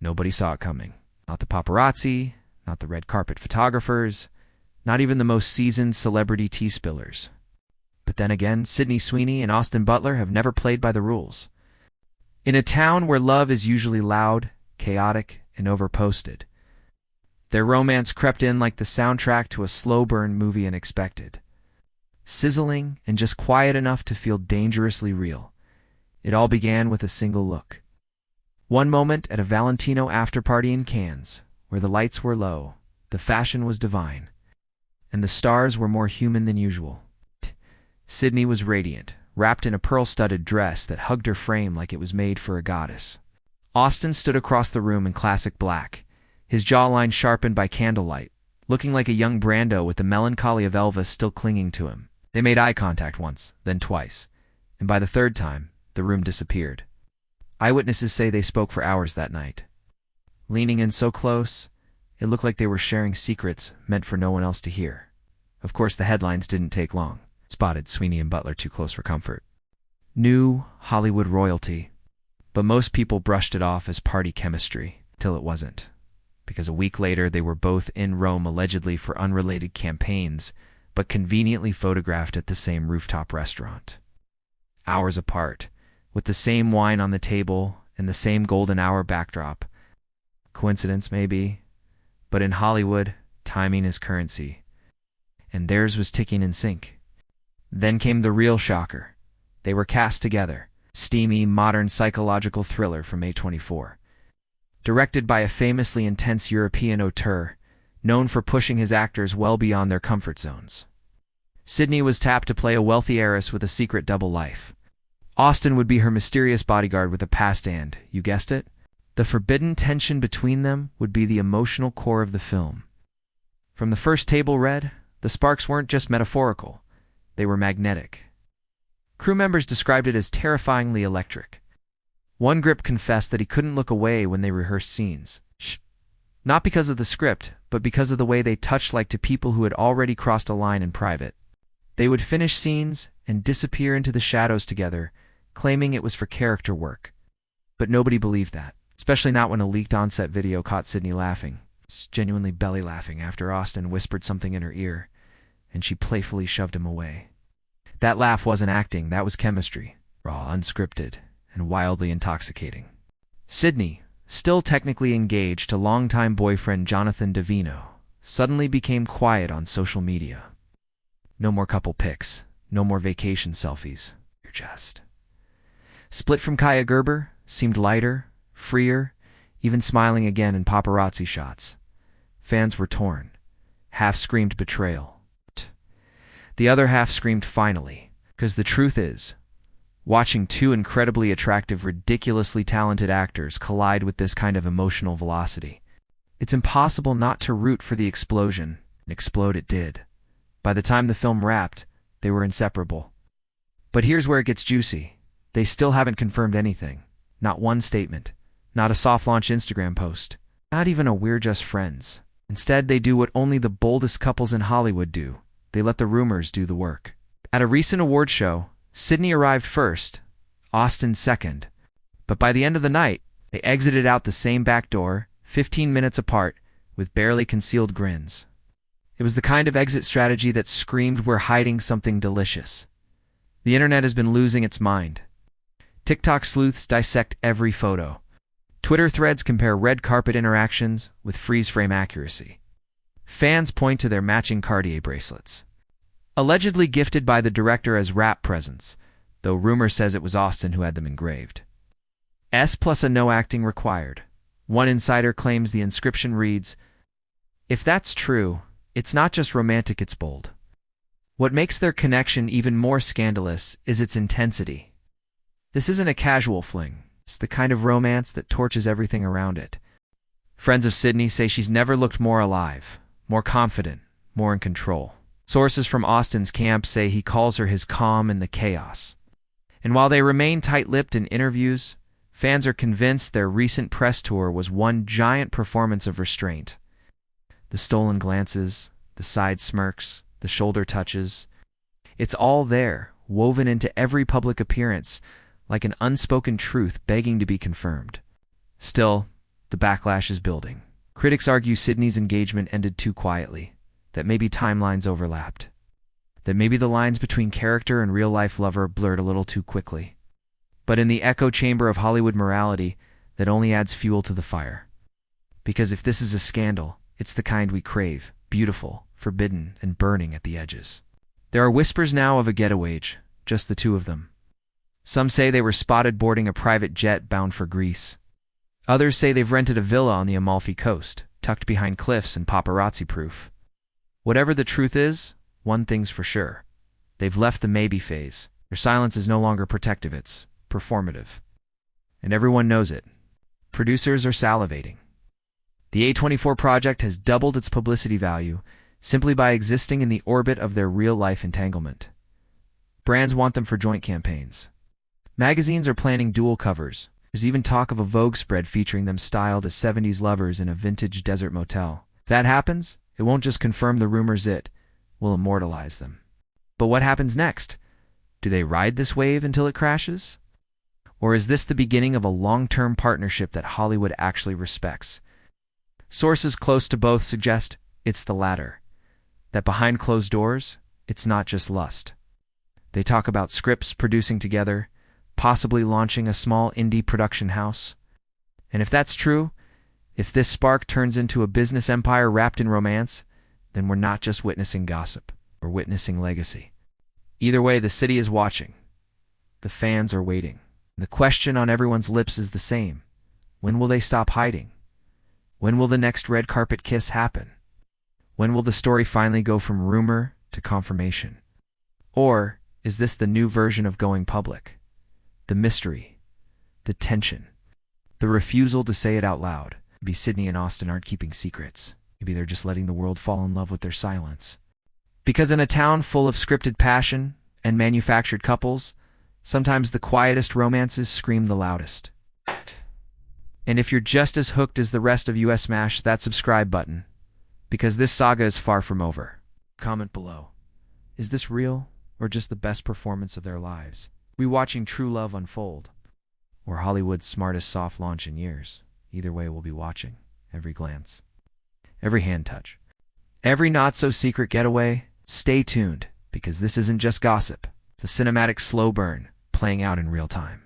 Nobody saw it coming. Not the paparazzi, not the red carpet photographers, not even the most seasoned celebrity tea spillers. But then again, Sydney Sweeney and Austin Butler have never played by the rules. In a town where love is usually loud, chaotic, and overposted, their romance crept in like the soundtrack to a slow-burn movie unexpected. Sizzling and just quiet enough to feel dangerously real. It all began with a single look. One moment at a Valentino afterparty in Cannes, where the lights were low, the fashion was divine, and the stars were more human than usual. Sydney was radiant, wrapped in a pearl-studded dress that hugged her frame like it was made for a goddess. Austin stood across the room in classic black, his jawline sharpened by candlelight, looking like a young Brando with the melancholy of Elvis still clinging to him. They made eye contact once, then twice, and by the third time, the room disappeared. Eyewitnesses say they spoke for hours that night. Leaning in so close, it looked like they were sharing secrets meant for no one else to hear. Of course, the headlines didn't take long. Spotted Sweeney and Butler too close for comfort. New Hollywood royalty. But most people brushed it off as party chemistry, till it wasn't. Because a week later, they were both in Rome allegedly for unrelated campaigns, but conveniently photographed at the same rooftop restaurant. Hours apart, with the same wine on the table and the same golden hour backdrop. Coincidence, maybe, but in Hollywood, timing is currency. And theirs was ticking in sync. Then came the real shocker. They were cast together. Steamy, modern psychological thriller from A24. Directed by a famously intense European auteur, known for pushing his actors well beyond their comfort zones. Sydney was tapped to play a wealthy heiress with a secret double life. Austin would be her mysterious bodyguard with a past and, you guessed it, the forbidden tension between them would be the emotional core of the film. From the first table read, the sparks weren't just metaphorical, they were magnetic. Crew members described it as terrifyingly electric. One grip confessed that he couldn't look away when they rehearsed scenes. Not because of the script, but because of the way they touched like to people who had already crossed a line in private. They would finish scenes and disappear into the shadows together, claiming it was for character work. But nobody believed that, especially not when a leaked on-set video caught Sydney laughing, genuinely belly laughing after Austin whispered something in her ear, and she playfully shoved him away. That laugh wasn't acting, that was chemistry, raw, unscripted, and wildly intoxicating. Sydney, still technically engaged to longtime boyfriend Jonathan Davino, suddenly became quiet on social media. No more couple pics, no more vacation selfies. You're just. Split from Kaya Gerber, seemed lighter, freer, even smiling again in paparazzi shots. Fans were torn. Half screamed betrayal. The other half screamed finally, because the truth is, watching two incredibly attractive, ridiculously talented actors collide with this kind of emotional velocity, it's impossible not to root for the explosion, and explode it did. By the time the film wrapped, they were inseparable. But here's where it gets juicy. They still haven't confirmed anything. Not one statement. Not a soft-launch Instagram post. Not even a "we're just friends." Instead, they do what only the boldest couples in Hollywood do. They let the rumors do the work. At a recent award show, Sydney arrived first, Austin second. But by the end of the night, they exited out the same back door, 15 minutes apart, with barely concealed grins. It was the kind of exit strategy that screamed we're hiding something delicious. The internet has been losing its mind. TikTok sleuths dissect every photo. Twitter threads compare red carpet interactions with freeze-frame accuracy. Fans point to their matching Cartier bracelets. Allegedly gifted by the director as wrap presents, though rumor says it was Austin who had them engraved. S plus a no acting required. One insider claims the inscription reads, "If that's true, it's not just romantic, it's bold." What makes their connection even more scandalous is its intensity. This isn't a casual fling. It's the kind of romance that torches everything around it. Friends of Sydney say she's never looked more alive, more confident, more in control. Sources from Austin's camp say he calls her his calm in the chaos. And while they remain tight-lipped in interviews, fans are convinced their recent press tour was one giant performance of restraint. The stolen glances, the side smirks, the shoulder touches. It's all there, woven into every public appearance, like an unspoken truth begging to be confirmed. Still, the backlash is building. Critics argue Sydney's engagement ended too quietly, that maybe timelines overlapped, that maybe the lines between character and real-life lover blurred a little too quickly. But in the echo chamber of Hollywood morality, that only adds fuel to the fire. Because if this is a scandal, it's the kind we crave, beautiful, forbidden, and burning at the edges. There are whispers now of a getaway, just the two of them. Some say they were spotted boarding a private jet bound for Greece. Others say they've rented a villa on the Amalfi Coast, tucked behind cliffs and paparazzi-proof. Whatever the truth is, one thing's for sure. They've left the maybe phase. Their silence is no longer protective, it's performative. And everyone knows it. Producers are salivating. The A24 project has doubled its publicity value simply by existing in the orbit of their real-life entanglement. Brands want them for joint campaigns. Magazines are planning dual covers. There's even talk of a Vogue spread featuring them styled as 70s lovers in a vintage desert motel. If that happens, it won't just confirm the rumors, it will immortalize them. But what happens next? Do they ride this wave until it crashes? Or is this the beginning of a long-term partnership that Hollywood actually respects? Sources close to both suggest it's the latter. That behind closed doors, it's not just lust. They talk about scripts producing together, possibly launching a small indie production house. And if that's true, if this spark turns into a business empire wrapped in romance, then we're not just witnessing gossip, we're witnessing legacy. Either way, the city is watching. The fans are waiting. The question on everyone's lips is the same. When will they stop hiding? When will the next red carpet kiss happen? When will the story finally go from rumor to confirmation? Or is this the new version of going public? The mystery, the tension, the refusal to say it out loud. Maybe Sydney and Austin aren't keeping secrets. Maybe they're just letting the world fall in love with their silence. Because in a town full of scripted passion and manufactured couples, sometimes the quietest romances scream the loudest. And if you're just as hooked as the rest of us, smash that subscribe button, because this saga is far from over. Comment below. Is this real, or just the best performance of their lives? We watching true love unfold, or Hollywood's smartest soft launch in years? Either way, we'll be watching. Every glance, every hand touch, every not-so-secret getaway. Stay tuned, because this isn't just gossip. It's a cinematic slow burn playing out in real time.